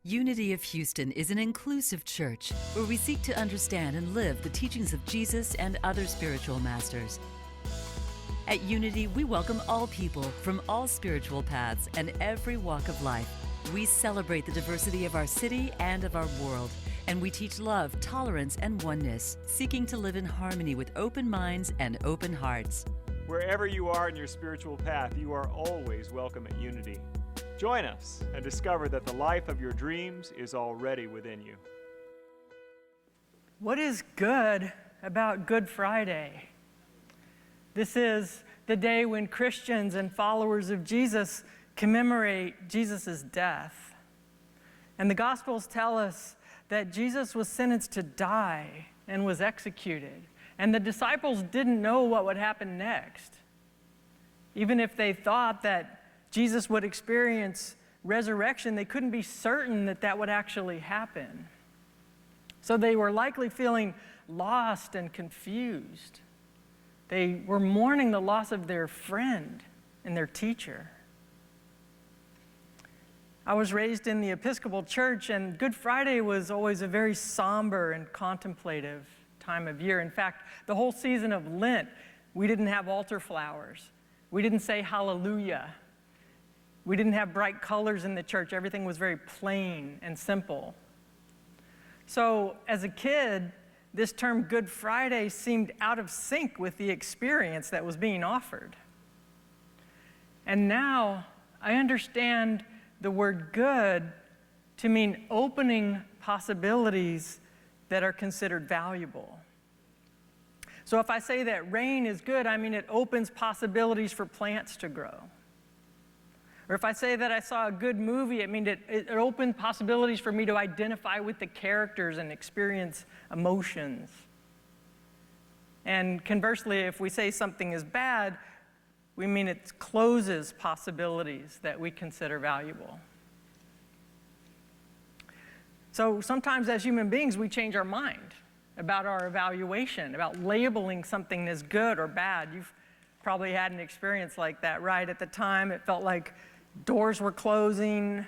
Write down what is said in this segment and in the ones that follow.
Unity of Houston is an inclusive church where we seek to understand and live the teachings of Jesus and other spiritual masters. At Unity, we welcome all people from all spiritual paths and every walk of life. We celebrate the diversity of our city and of our world, and we teach love, tolerance, and oneness, seeking to live in harmony with open minds and open hearts. Wherever you are in your spiritual path, you are always welcome at Unity. Join us and discover that the life of your dreams is already within you. What is good about Good Friday? This is the day when Christians and followers of Jesus commemorate Jesus' death. And the Gospels tell us that Jesus was sentenced to die and was executed. And the disciples didn't know what would happen next. Even if they thought that Jesus would experience resurrection, they couldn't be certain that that would actually happen. So they were likely feeling lost and confused. They were mourning the loss of their friend and their teacher. I was raised in the Episcopal Church, and Good Friday was always a very somber and contemplative time of year. In fact, the whole season of Lent, we didn't have altar flowers. We didn't say hallelujah. We didn't have bright colors in the church. Everything was very plain and simple. So as a kid, this term Good Friday seemed out of sync with the experience that was being offered. And now I understand the word good to mean opening possibilities that are considered valuable. So if I say that rain is good, I mean it opens possibilities for plants to grow. Or if I say that I saw a good movie, it means it opened possibilities for me to identify with the characters and experience emotions. And conversely, if we say something is bad, we mean it closes possibilities that we consider valuable. So sometimes as human beings, we change our mind about our evaluation, about labeling something as good or bad. You've probably had an experience like that, right? At the time, it felt like doors were closing,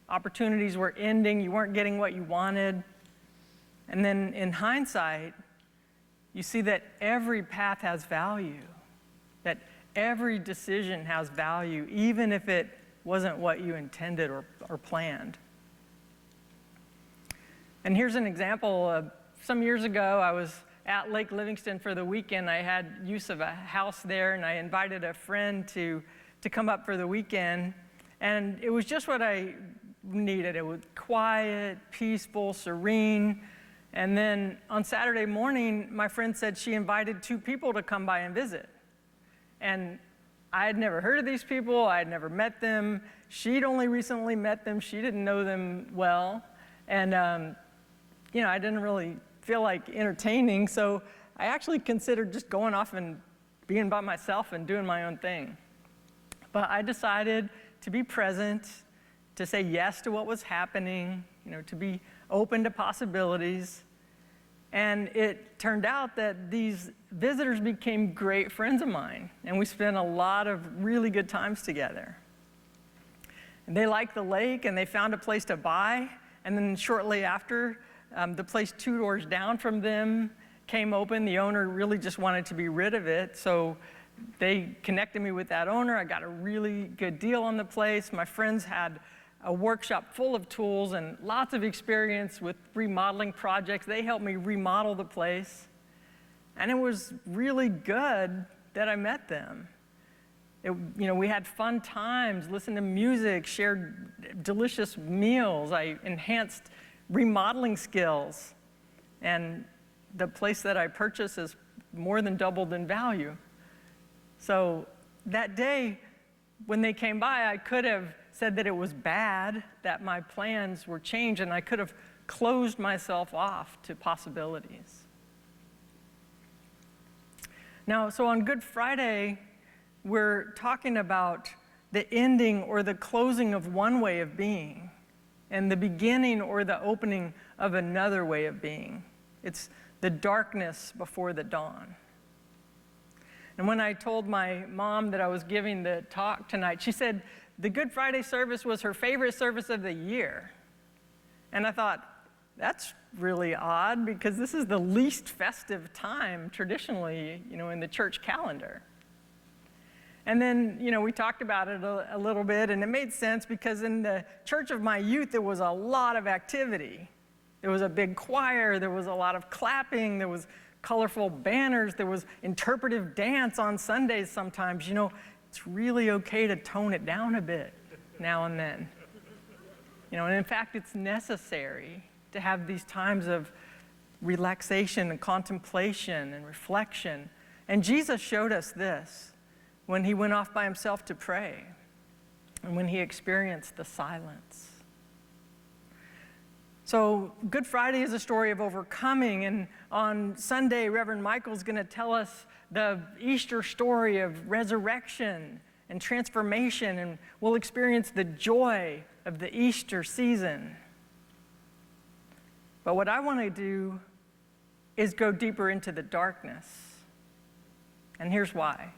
opportunities were ending, you weren't getting what you wanted. And then in hindsight, you see that every path has value, that every decision has value, even if it wasn't what you intended or planned. And here's an example. Some years ago, I was at Lake Livingston for the weekend. I had use of a house there, and I invited a friend to come up for the weekend. And it was just what I needed. It was quiet, peaceful, serene. And then on Saturday morning, my friend said she invited 2 people to come by and visit. And I had never heard of these people. I had never met them. She'd only recently met them. She didn't know them well. And, I didn't really feel like entertaining. So I actually considered just going off and being by myself and doing my own thing. But I decided to be present, to say yes to what was happening, to be open to possibilities. And it turned out that these visitors became great friends of mine, and we spent a lot of really good times together. And they liked the lake, and they found a place to buy, and then shortly after, the place 2 doors down from them came open. The owner really just wanted to be rid of it, so they connected me with that owner. I got a really good deal on the place. My friends had a workshop full of tools and lots of experience with remodeling projects. They helped me remodel the place. And it was really good that I met them. We had fun times, listened to music, shared delicious meals. I enhanced remodeling skills. And the place that I purchased is more than doubled in value. So that day, when they came by, I could have said that it was bad, that my plans were changed, and I could have closed myself off to possibilities. Now, so on Good Friday, we're talking about the ending or the closing of one way of being and the beginning or the opening of another way of being. It's the darkness before the dawn. And when I told my mom that I was giving the talk tonight, she said the Good Friday service was her favorite service of the year. And I thought, that's really odd because this is the least festive time traditionally, in the church calendar. And then, we talked about it a little bit, and it made sense because in the church of my youth, there was a lot of activity. There was a big choir, there was a lot of clapping, there was colorful banners, there was interpretive dance on Sundays sometimes. It's really okay to tone it down a bit now and then. And in fact, it's necessary to have these times of relaxation and contemplation and reflection. And Jesus showed us this when he went off by himself to pray and when he experienced the silence. So Good Friday is a story of overcoming, and on Sunday, Reverend Michael's going to tell us the Easter story of resurrection and transformation, and we'll experience the joy of the Easter season. But what I want to do is go deeper into the darkness. And here's why.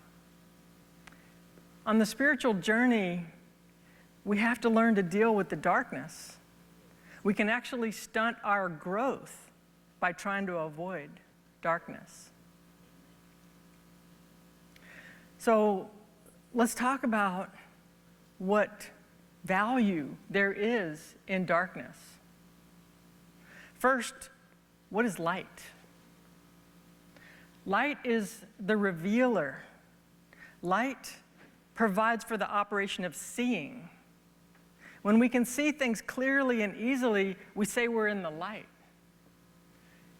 On the spiritual journey, we have to learn to deal with the darkness. We can actually stunt our growth by trying to avoid darkness. So let's talk about what value there is in darkness. First, what is light? Light is the revealer. Light provides for the operation of seeing. When we can see things clearly and easily, we say we're in the light.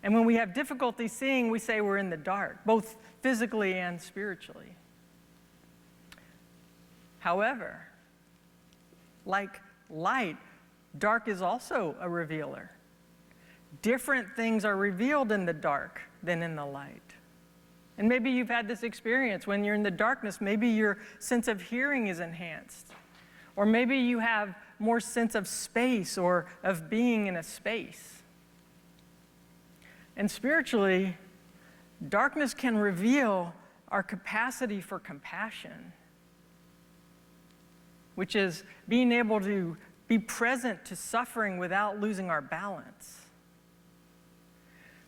And when we have difficulty seeing, we say we're in the dark, both physically and spiritually. However, like light, dark is also a revealer. Different things are revealed in the dark than in the light. And maybe you've had this experience when you're in the darkness. Maybe your sense of hearing is enhanced. Or maybe you have more sense of space or of being in a space. And spiritually, darkness can reveal our capacity for compassion, which is being able to be present to suffering without losing our balance.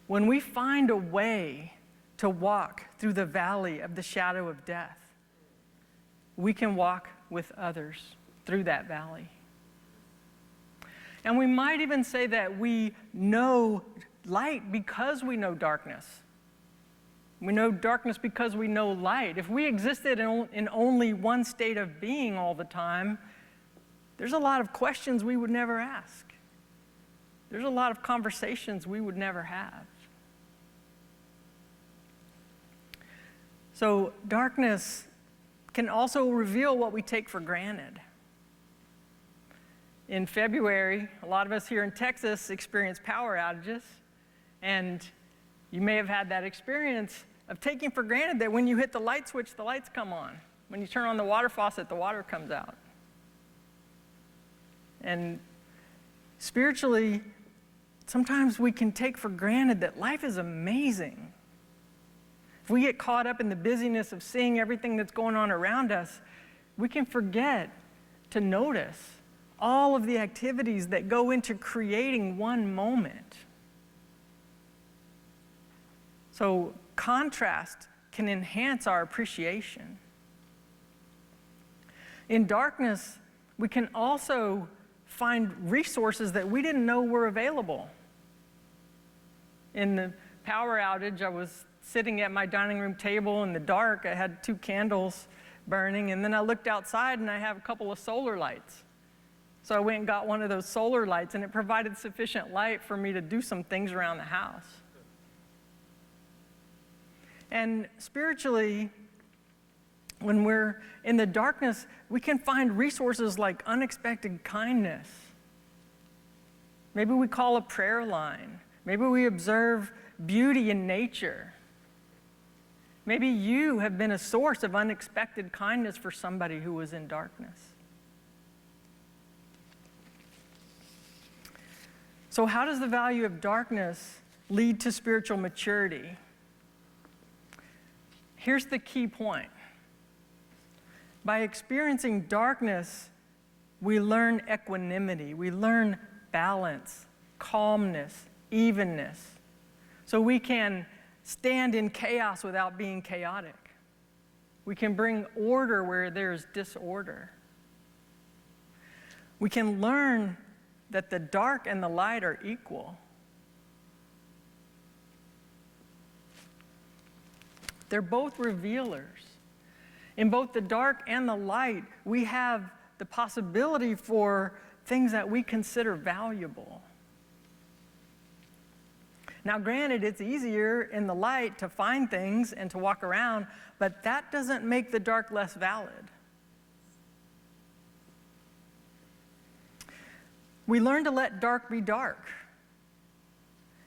When we find a way to walk through the valley of the shadow of death, we can walk with others through that valley. And we might even say that we know light because we know darkness. We know darkness because we know light. If we existed in only one state of being all the time, there's a lot of questions we would never ask. There's a lot of conversations we would never have. So darkness can also reveal what we take for granted. In February, a lot of us here in Texas experienced power outages, and you may have had that experience of taking for granted that when you hit the light switch, the lights come on. When you turn on the water faucet, the water comes out. And spiritually, sometimes we can take for granted that life is amazing. If we get caught up in the busyness of seeing everything that's going on around us, we can forget to notice all of the activities that go into creating one moment. So contrast can enhance our appreciation. In darkness, we can also find resources that we didn't know were available. In the power outage, I was sitting at my dining room table in the dark. I had 2 candles burning, and then I looked outside and I have a couple of solar lights. So I went and got one of those solar lights, and it provided sufficient light for me to do some things around the house. And spiritually, when we're in the darkness, we can find resources like unexpected kindness. Maybe we call a prayer line. Maybe we observe beauty in nature. Maybe you have been a source of unexpected kindness for somebody who was in darkness. So how does the value of darkness lead to spiritual maturity? Here's the key point. By experiencing darkness, we learn equanimity, we learn balance, calmness, evenness, so we can stand in chaos without being chaotic. We can bring order where there's disorder. We can learn that the dark and the light are equal. They're both revealers. In both the dark and the light, we have the possibility for things that we consider valuable. Now, granted, it's easier in the light to find things and to walk around, but that doesn't make the dark less valid. We learn to let dark be dark.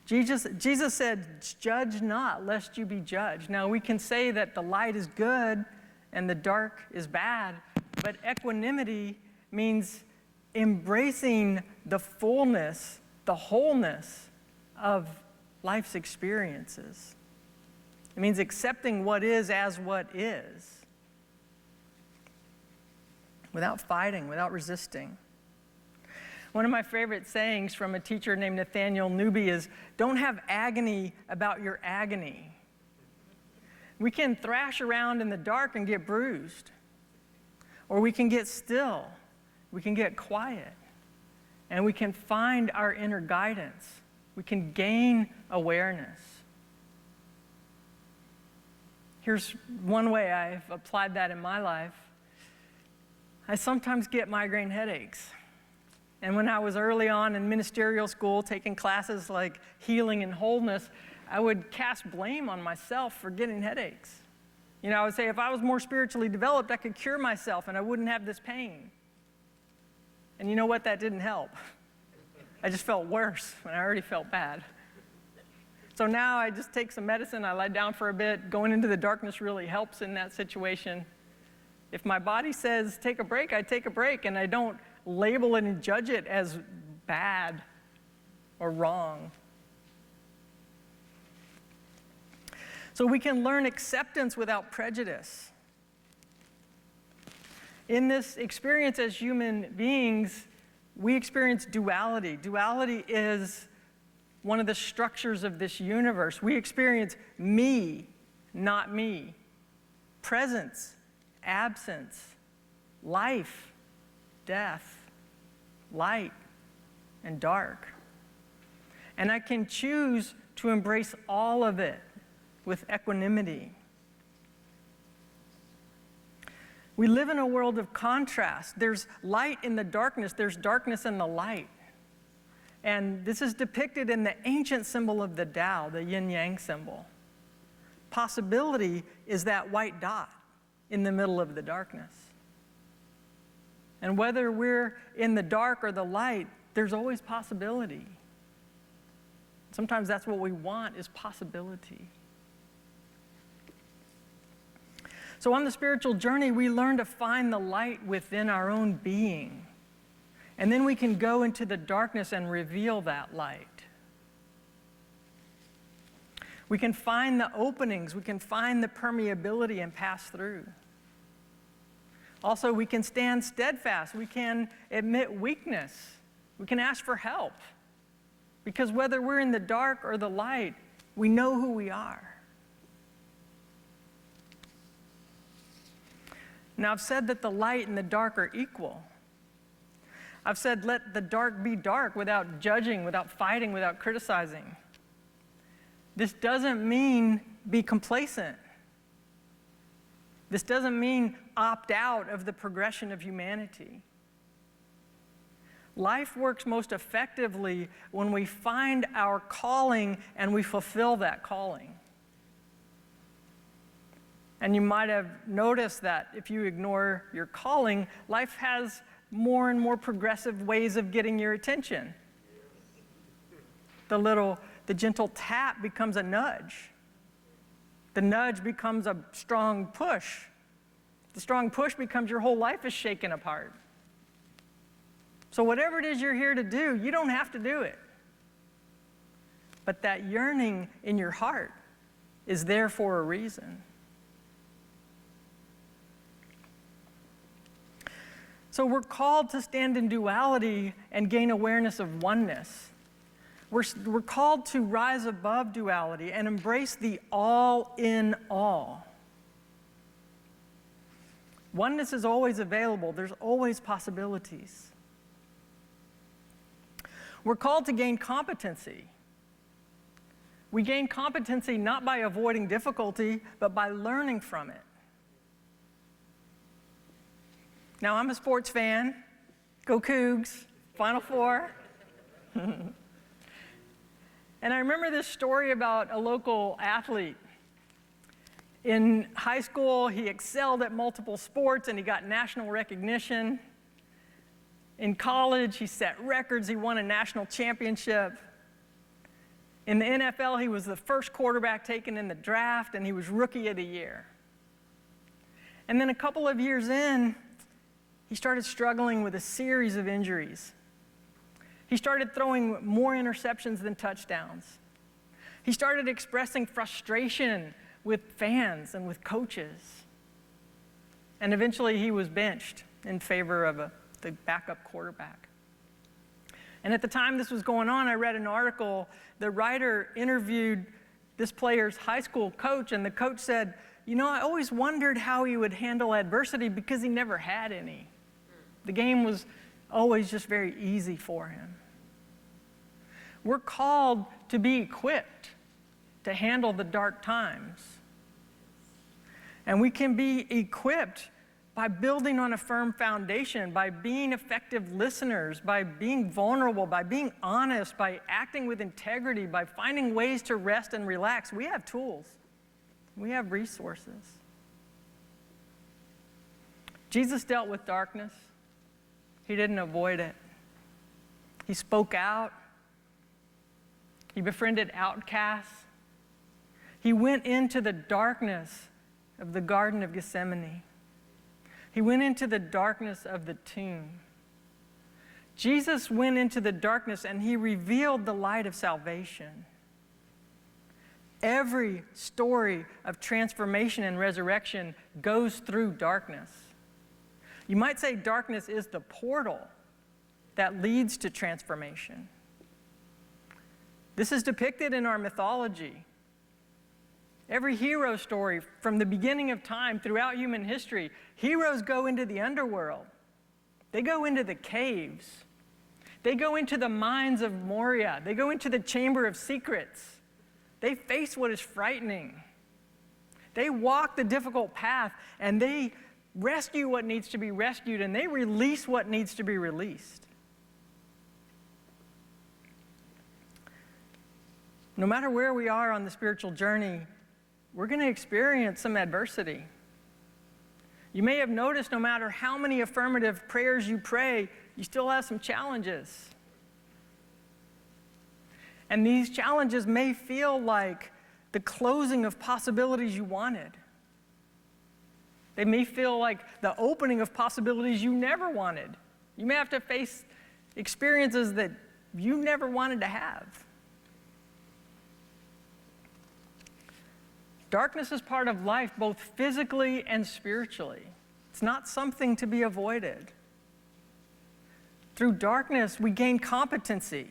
Jesus said, "Judge not, lest you be judged." Now, we can say that the light is good and the dark is bad, but equanimity means embracing the fullness, the wholeness of life's experiences. It means accepting what is as what is, without fighting, without resisting. One of my favorite sayings from a teacher named Nathaniel Newby is, "Don't have agony about your agony." We can thrash around in the dark and get bruised, or we can get still, we can get quiet, and we can find our inner guidance. We can gain awareness. Here's one way I've applied that in my life. I sometimes get migraine headaches. And when I was early on in ministerial school, taking classes like healing and wholeness, I would cast blame on myself for getting headaches. You know, I would say if I was more spiritually developed, I could cure myself and I wouldn't have this pain. And you know what? That didn't help. I just felt worse when I already felt bad. So now I just take some medicine, I lie down for a bit. Going into the darkness really helps in that situation. If my body says take a break, I take a break, and I don't label it and judge it as bad or wrong. So we can learn acceptance without prejudice. In this experience as human beings, we experience duality. Duality is one of the structures of this universe. We experience me, not me, presence, absence, life, death, light, and dark. And I can choose to embrace all of it with equanimity. We live in a world of contrast. There's light in the darkness, there's darkness in the light. And this is depicted in the ancient symbol of the Tao, the yin-yang symbol. Possibility is that white dot in the middle of the darkness. And whether we're in the dark or the light, there's always possibility. Sometimes that's what we want, is possibility. So on the spiritual journey, we learn to find the light within our own being. And then we can go into the darkness and reveal that light. We can find the openings, we can find the permeability and pass through. Also, we can stand steadfast. We can admit weakness. We can ask for help. Because whether we're in the dark or the light, we know who we are. Now, I've said that the light and the dark are equal. I've said let the dark be dark without judging, without fighting, without criticizing. This doesn't mean be complacent. This doesn't mean opt out of the progression of humanity. Life works most effectively when we find our calling and we fulfill that calling. And you might have noticed that if you ignore your calling, life has more and more progressive ways of getting your attention. The gentle tap becomes a nudge. The nudge becomes a strong push. The strong push becomes your whole life is shaken apart. So whatever it is you're here to do, you don't have to do it. But that yearning in your heart is there for a reason. So we're called to stand in duality and gain awareness of oneness. We're called to rise above duality and embrace the all in all. Oneness is always available. There's always possibilities. We're called to gain competency. We gain competency not by avoiding difficulty, but by learning from it. Now, I'm a sports fan. Go Cougs, Final Four. And I remember this story about a local athlete. In high school, he excelled at multiple sports and he got national recognition. In college, he set records. He won a national championship. In the NFL, he was the first quarterback taken in the draft, and he was Rookie of the Year. And then a couple of years in, he started struggling with a series of injuries. He started throwing more interceptions than touchdowns. He started expressing frustration with fans and with coaches. And eventually he was benched in favor of the backup quarterback. And at the time this was going on, I read an article. The writer interviewed this player's high school coach, and the coach said, "You know, I always wondered how he would handle adversity because he never had any. The game was always just very easy for him." We're called to be equipped to handle the dark times. And we can be equipped by building on a firm foundation, by being effective listeners, by being vulnerable, by being honest, by acting with integrity, by finding ways to rest and relax. We have tools. We have resources. Jesus dealt with darkness. He didn't avoid it. He spoke out. He befriended outcasts. He went into the darkness of the Garden of Gethsemane. He went into the darkness of the tomb. Jesus went into the darkness and he revealed the light of salvation. Every story of transformation and resurrection goes through darkness. You might say darkness is the portal that leads to transformation. This is depicted in our mythology. Every hero story from the beginning of time throughout human history, heroes go into the underworld. They go into the caves. They go into the mines of Moria. They go into the chamber of secrets. They face what is frightening. They walk the difficult path, and they rescue what needs to be rescued, and they release what needs to be released. No matter where we are on the spiritual journey, we're going to experience some adversity. You may have noticed no matter how many affirmative prayers you pray, you still have some challenges. And these challenges may feel like the closing of possibilities you wanted. They may feel like the opening of possibilities you never wanted. You may have to face experiences that you never wanted to have. Darkness is part of life, both physically and spiritually. It's not something to be avoided. Through darkness, we gain competency.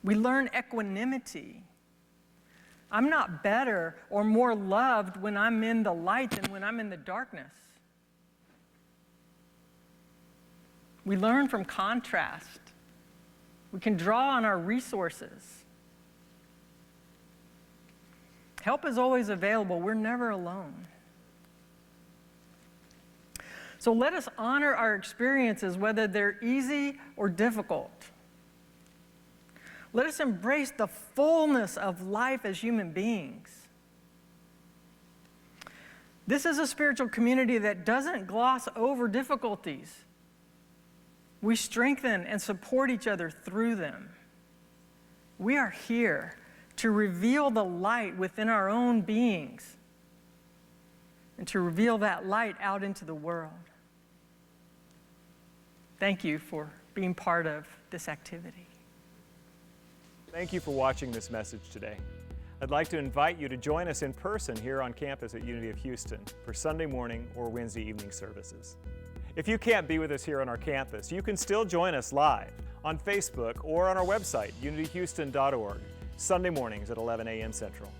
We learn equanimity. I'm not better or more loved when I'm in the light than when I'm in the darkness. We learn from contrast. We can draw on our resources. Help is always available. We're never alone. So let us honor our experiences, whether they're easy or difficult. Let us embrace the fullness of life as human beings. This is a spiritual community that doesn't gloss over difficulties. We strengthen and support each other through them. We are here to reveal the light within our own beings and to reveal that light out into the world. Thank you for being part of this activity. Thank you for watching this message today. I'd like to invite you to join us in person here on campus at Unity of Houston for Sunday morning or Wednesday evening services. If you can't be with us here on our campus, you can still join us live on Facebook or on our website, unityhouston.org, Sunday mornings at 11 a.m. Central.